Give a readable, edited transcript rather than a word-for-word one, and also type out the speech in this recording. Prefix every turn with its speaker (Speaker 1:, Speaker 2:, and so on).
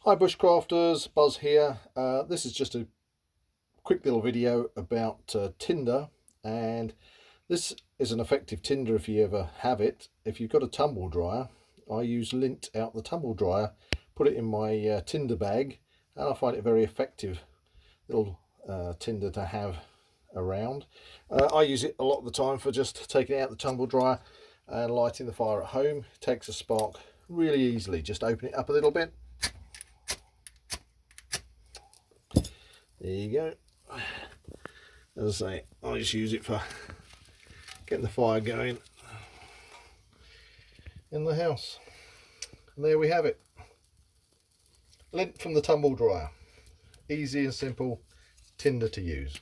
Speaker 1: Hi Bushcrafters, Buzz here. This is just a quick little video about tinder, and this is an effective tinder if you ever have it. If you've got a tumble dryer, I use lint out the tumble dryer, put it in my tinder bag, and I find it a very effective little tinder to have around. I use it a lot of the time for just taking it out the tumble dryer and lighting the fire at home. It takes a spark really easily. Just open it up a little bit. There you go. As I say, I just use it for getting the fire going in the house. And there we have it. Lint from the tumble dryer. Easy and simple tinder to use.